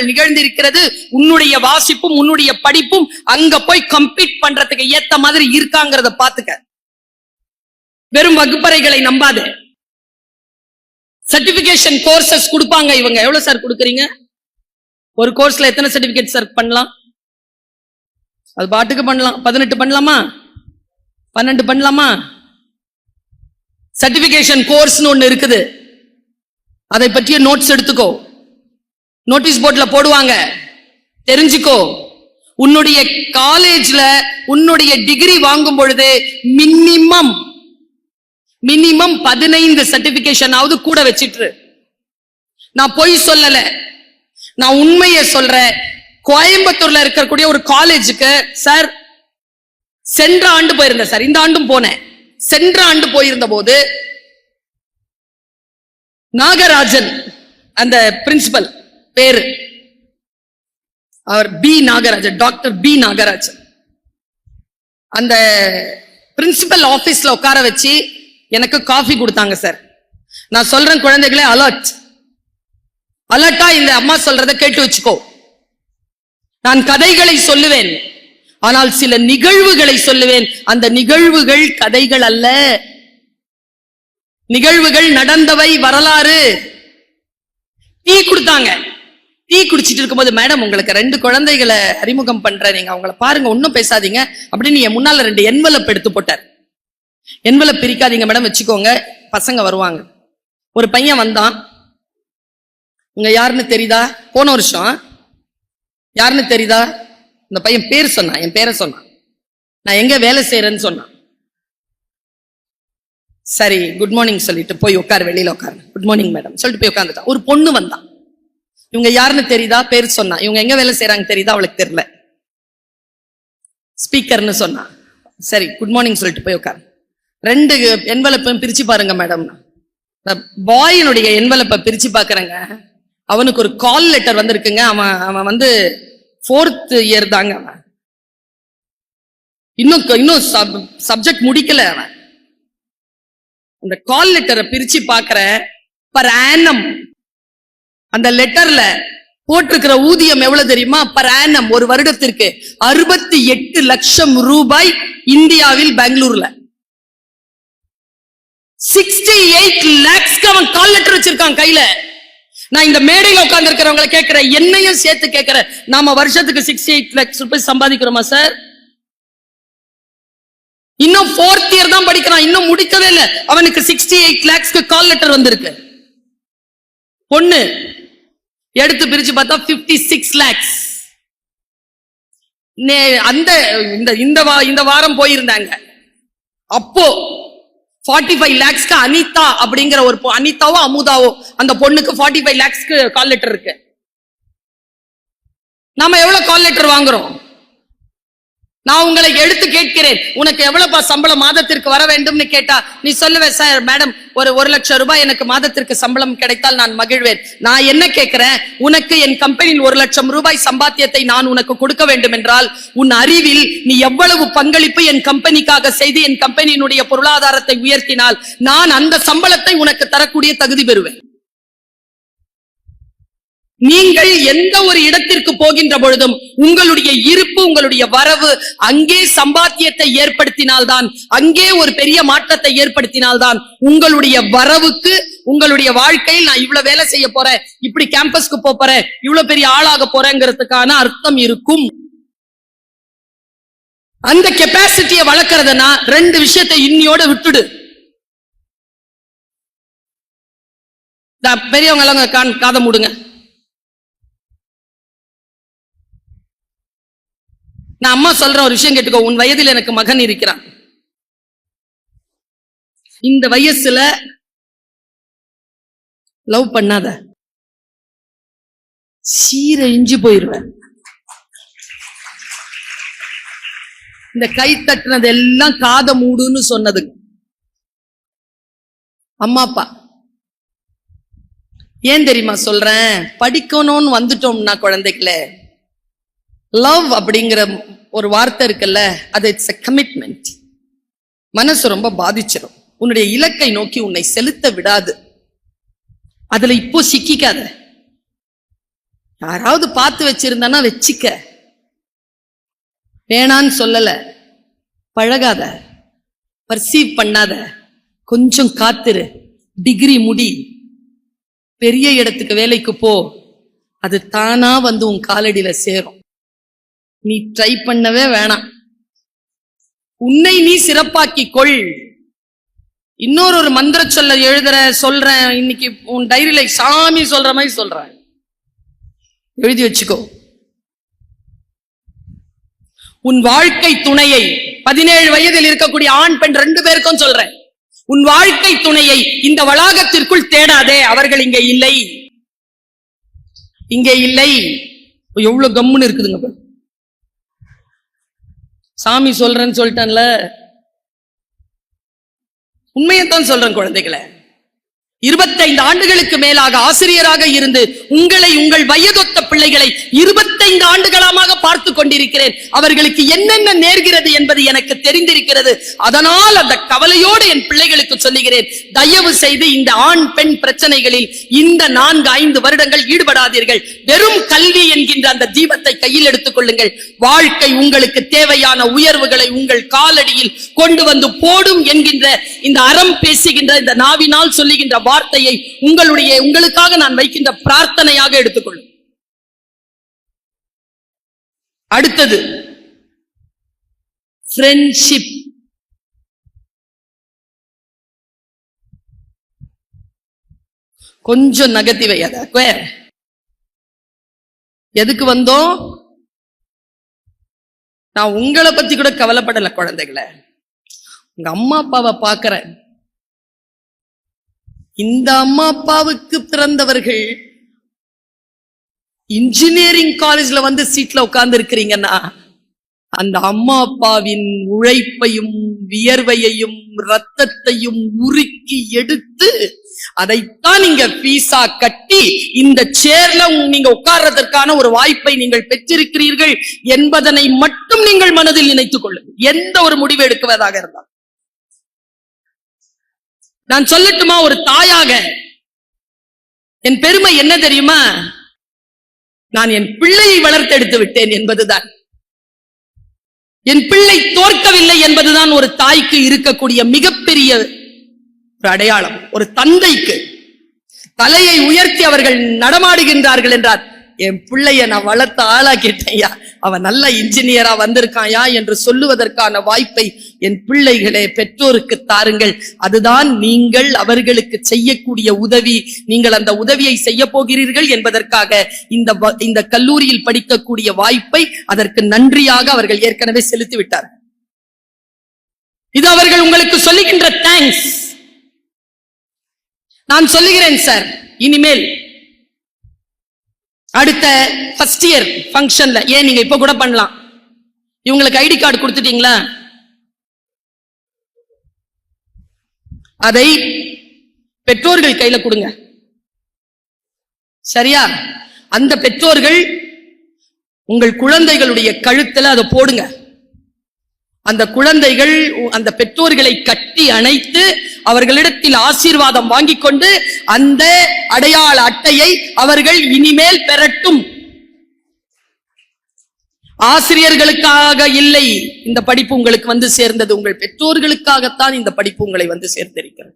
நிகழ்ந்திருக்கிறது. உன்னுடைய வாசிப்பும் உன்னுடைய படிப்பும் அங்க போய் கம்பீட் பண்றதுக்கு ஏத்த மாதிரி இருக்காங்கிறத பாத்துக்க. வெறும் வகுப்பறைகளை நம்பாத. சர்டிபிகேஷன் கோர்சஸ் கொடுப்பாங்க இவங்க. எவ்வளவு சார் கொடுக்குறீங்க? ஒரு கோர்ஸ்ல எத்தனை சர்டிபிகேட் சார் பண்ணலாம்? அது பாட்டுக்கு பண்ணலாம். 18 பண்ணலாமா? 12 பண்ணலாமா? சர்டிபிகேஷன் கோர்ஸ் ஒன்னு இருக்குது. அதை பற்றிய நோட்ஸ் எடுத்துக்கோ. நோட்டீஸ் போர்ட்ல போடுவாங்க, தெரிஞ்சுக்கோ. உன்னுடைய காலேஜ்ல உன்னுடைய டிகிரி வாங்கும் பொழுது மினிமம் 15 சர்டிபிகேஷன் ஆவது கூட வச்சிட்டு. நான் பொய் சொல்லல, நான் உண்மையை சொல்றேன். கோயம்புத்தூர்ல இருக்கக்கூடிய ஒரு காலேஜுக்கு சார் சென்ற ஆண்டு போயிருந்தேன் சார், இந்த ஆண்டும் போனேன். சென்ற ஆண்டு போயிருந்த போது நாகராஜன் அந்த பிரின்சிபல் பேரு, அவர் P Nagarajan, doctor P Nagarajan. அந்த பிரின்சிபல் ஆபீஸ்ல உட்கார வச்சு எனக்கு காஃபி கொடுத்தாங்க சார். நான் சொல்றேன் குழந்தைகளே, அலர்ட்டா இந்த அம்மா சொல்றதை கேட்டு வச்சுக்கோ. நான் கதைகளை சொல்லுவேன், ஆனால் சில நிகழ்வுகளை சொல்லுவேன். அந்த நிகழ்வுகள் கதைகள் அல்ல, நிகழ்வுகள் நடந்தவை, வரலாறு. டீ கொடுத்தாங்க. டீ குடிச்சிட்டு இருக்கும்போது, மேடம் உங்களுக்கு 2 குழந்தைகளை அறிமுகம் பண்றேன், நீங்க அவங்கள பாருங்க, ஒன்னும் பேசாதீங்க அப்படின்னு என் முன்னால 2 என்வலப் எடுத்து போட்டார். என்வலப் பிரிக்காதீங்க மேடம், வச்சுக்கோங்க, பசங்க வருவாங்க. ஒரு பையன் வந்தான். உங்க யாருன்னு தெரியுதா? போன வருஷம் யாருன்னு தெரியுதா? இந்த பையன் பேர் சொன்னான், என் பேரை சொன்னான். நான் எங்க வேலை செய்யறேன்னு சொன்னான். சரி குட் மார்னிங் சொல்லிட்டு போய் உட்காரு, வெளியில உட்காரு. குட் மார்னிங் மேடம் சொல்லிட்டு போய் உட்காந்துட்டான். ஒரு பொண்ணு வந்தான். இவங்க யாருன்னு தெரியுதா? பேர் சொன்னா. இவங்க எங்க வேலை செய்யறாங்க தெரியுதா? அவளுக்கு தெரியல. ஸ்பீக்கர்னு சொன்னா. சரி குட் மார்னிங் சொல்லிட்டு போய் உட்காரு. 2 என்வலப்பையும் பிரிச்சு பாருங்க மேடம். பாயினுடைய என்வலப்பை பிரிச்சு பாக்குறேங்க. அவனுக்கு ஒரு கால் லெட்டர் வந்திருக்குங்க. அவன் வந்து 4th இயர் தாங்க. அவன் இன்னும் சப்ஜெக்ட் முடிக்கல. அவன் அந்த கால் லெட்டரை பிரிச்சு பாக்குற, பர் ஆனம் அந்த லெட்டர்ல போட்டிருக்கிற ஊதியம் எவ்வளவு தெரியுமா? பர் ஆனம் ஒரு வருடத்திற்கு 68 லட்சம் ரூபாய் இந்தியாவில், பெங்களூர்ல 68 lakhs அவன் கால் லெட்டர் வச்சிருக்கான் கையில. நான் இந்த மேடையில உட்கார்ந்து இருக்கிறவங்களை கேட்கிறேன், என்னையும் சேர்த்து கேட்கிறேன், நாம வருஷத்துக்கு 68 lakhs ரூபாய் சம்பாதிக்கிறோமா சார்? இன்னும் 4th இயர் தான் படிக்கிறான், இன்னும் முடிக்கவே இல்லை. அவனுக்கு 68 lakhs கால் லெட்டர் வந்திருக்கு. பொண்ணு எடுத்து பிரிச்சு பார்த்தா 56 lakhs. இந்த வாரம் போயிருந்தாங்க. அப்போ 45 lakhs அனிதா அப்படிங்கிற ஒரு அனிதாவோ அமுதாவோ அந்த பொண்ணுக்கு 45 lakhs கால் லெட்டர் இருக்கு. நாம எவ்வளவு கால் லெட்டர் வாங்குறோம்? நான் உங்களை எடுத்து கேட்கிறேன், உனக்கு எவ்வளவு சம்பளம் மாதத்திற்கு வர வேண்டும்னு கேட்டா நீ சொல்லுவேன், சார் மேடம் ஒரு 1 லட்சம் ரூபாய் எனக்கு மாதத்திற்கு சம்பளம் கிடைத்தால் நான் மகிழ்வேன். நான் என்ன கேட்கிறேன், உனக்கு என் கம்பெனியில் 1 லட்சம் ரூபாய் சம்பாத்தியத்தை நான் உனக்கு கொடுக்க வேண்டும் என்றால் உன் அறிவில் நீ எவ்வளவு பங்களிப்பு என் கம்பெனிக்காக செய்து என் கம்பெனியினுடைய பொருளாதாரத்தை உயர்த்தினால் நான் அந்த சம்பளத்தை உனக்கு தரக்கூடிய தகுதி பெறுவேன். நீங்கள் எந்த ஒரு இடத்திற்கு போகின்ற பொழுதும் உங்களுடைய இருப்பு, உங்களுடைய வரவு அங்கே சம்பாத்தியத்தை ஏற்படுத்தினால்தான், அங்கே ஒரு பெரிய மாற்றத்தை ஏற்படுத்தினால்தான் உங்களுடைய வரவுக்கு, உங்களுடைய வாழ்க்கையில் நான் இவ்வளவு வேலை செய்ய போறேன், இப்படி கேம்பஸ்க்கு போறேன், இவ்வளவு பெரிய ஆளாக போறேங்கிறதுக்கான அர்த்தம் இருக்கும். அந்த கெப்பாசிட்டியை வளர்க்கறதுனா 2 விஷயத்தை இன்னியோட விட்டுடு. பெரியவங்க எல்லாம் காதை மூடுங்க. நான் அம்மா சொல்ற ஒரு விஷயம் கேட்டுக்கோ. உன் வயதில் எனக்கு மகன் இருக்கிறான். இந்த வயசுல லவ் பண்ணாத, சீரழிஞ்சு போயிருவேன். இந்த கை தட்டினது எல்லாம் காதை மூடுன்னு சொன்னது அம்மா அப்பா. ஏன் தெரியுமா சொல்றேன்? படிக்கணும்னு வந்துட்டோம்னா குழந்தைகள, லவ் அப்படிங்கிற ஒரு வார்த்தை இருக்குல்ல, அது இட்ஸ் எ கமிட்மெண்ட். மனசு ரொம்ப பாதிச்சிடும். உன்னுடைய இலக்கை நோக்கி உன்னை செலுத்த விடாது. அதுல இப்போ சிக்கிக்காத. யாராவது பார்த்து வச்சிருந்தானா வச்சிக்க, வேணான்னு சொல்லல. பழகாத, பர்சீவ் பண்ணாத, கொஞ்சம் காத்துரு, டிகிரி முடி, பெரிய இடத்துக்கு வேலைக்கு போ, அது தானா வந்து உன் காலடியில சேரும். நீ ட்ரை பண்ணவே வேணாம். உன்னை நீ சிறப்பாக்கி கொள். இன்னொரு மந்திர சொல்ல சொல்றேன் இன்னைக்கு உன் டைரியில சாமி சொல்ற மாதிரி சொல்றேன், எழுதி வச்சுக்கோ. உன் வாழ்க்கை துணையை 17 வயதில் இருக்கக்கூடிய ஆண் பெண் 2 பேருக்கும் சொல்றேன், உன் வாழ்க்கை துணையை இந்த வளாகத்திற்குள் தேடாதே, அவர்கள் இங்கே இல்லை, இங்கே இல்லை. எவ்வளவு கம்முன்னு இருக்குதுங்க. சாமி சொல்றேன்னு சொல்லிட்டேன்ல, உண்மையத்தான் சொல்றேன் குழந்தைகளை. 25 ஆண்டுகளுக்கு மேலாக ஆசிரியராக இருந்து உங்களை, உங்கள் வயதொத்த பிள்ளைகளை 25 ஆண்டுகளாக பார்த்து கொண்டிருக்கிறேன். அவர்களுக்கு என்னென்ன நேர்கிறது என்பது எனக்கு தெரிந்திருக்கிறது. அதனால் அந்த கவலையோடு என் பிள்ளைகளுக்கு சொல்லுகிறேன், தயவு செய்து இந்த ஆண் பெண் பிரச்சனைகளில் இந்த 4-5 வருடங்கள் ஈடுபடாதீர்கள். வெறும் கல்வி என்கின்ற அந்த தீபத்தை கையில் எடுத்துக் கொள்ளுங்கள். வாழ்க்கை உங்களுக்கு தேவையான உயர்வுகளை உங்கள் காலடியில் கொண்டு வந்து போடும் என்கின்ற இந்த அறம் பேசுகின்ற இந்த நாவினால் சொல்லுகின்ற வார்த்தையை உங்களுக்காக நான் வைக்கின்ற பிரார்த்தனையாக எடுத்துக்கொள்ளும். அடுத்தது ஃப்ரெண்ட்ஷிப். கொஞ்சம் நகர்த்தி வையாத. எதுக்கு வந்தோம்? நான் உங்களை பத்தி கூட கவலைப்படல குழந்தைகளை. உங்க அம்மா அப்பாவை பார்க்கிறேன். இந்த அம்மா அப்பாவுக்கு பிறந்தவர்கள் இன்ஜினியரிங் காலேஜ்ல வந்து சீட்ல உட்கார்ந்து இருக்கிறீங்கன்னா, அந்த அம்மா அப்பாவின் உழைப்பையும் வியர்வையையும் ரத்தத்தையும் உருக்கி எடுத்து அதைத்தான் நீங்க பீஸா கட்டி இந்த சேர்ல நீங்க உட்கார்றதற்கான ஒரு வாய்ப்பை நீங்கள் பெற்றிருக்கிறீர்கள் என்பதனை மட்டும் நீங்கள் மனதில் நினைத்துக் கொள்ளுங்கள், எந்த ஒரு முடிவு எடுக்குவதாக இருந்தால். நான் சொல்லட்டுமா, ஒரு தாயாக என் பெருமை என்ன தெரியுமா? நான் என் பிள்ளையை வளர்த்தெடுத்து விட்டேன் என்பதுதான். என் பிள்ளை தோற்கவில்லை என்பதுதான் ஒரு தாய்க்கு இருக்கக்கூடிய மிகப்பெரிய ஒரு அடையாளம். ஒரு தந்தைக்கு தலையை உயர்த்தி அவர்கள் நடமாடுகின்றார்கள் என்றார், என் பிள்ளைய நான் வளர்த்த ஆளாக்கிட்டேயா, அவன் நல்ல இன்ஜினியரா வந்திருக்காயா என்று சொல்லுவதற்கான வாய்ப்பை என் பிள்ளைகளே பெற்றோருக்கு தாருங்கள். அதுதான் நீங்கள் அவர்களுக்கு செய்யக்கூடிய உதவி. நீங்கள் அந்த உதவியை செய்ய போகிறீர்கள் என்பதற்காக இந்த கல்லூரியில் படிக்கக்கூடிய வாய்ப்பை அதற்கு நன்றியாக அவர்கள் ஏற்கனவே செலுத்தி விட்டார். இது அவர்கள் உங்களுக்கு சொல்லுகின்ற தேங்க்ஸ். நான் சொல்லுகிறேன் சார், இனிமேல் அடுத்த ஃபர்ஸ்ட் இயர் ஃபங்க்ஷன்ல, ஏன் நீங்க இப்ப கூட பண்ணலாம், இவங்களுக்கு ஐடி கார்டு கொடுத்துட்டீங்களா, அதை பெற்றோர்கள் கையில கொடுங்க. சரியா? அந்த பெற்றோர்கள் உங்கள் குழந்தைகளுடைய கழுத்துல அதை போடுங்க. அந்த குழந்தைகள் அந்த பெற்றோர்களை கட்டி அணைத்து அவர்களிடத்தில் ஆசீர்வாதம் வாங்கிக் கொண்டு அந்த அடையாள அட்டையை அவர்கள் இனிமேல் பெறட்டும். ஆசிரியர்களுக்காக இல்லை இந்த படிப்பு உங்களுக்கு வந்து சேர்ந்தது, உங்கள் பெற்றோர்களுக்காகத்தான் இந்த படிப்பு உங்களை வந்து சேர்ந்திருக்கிறது.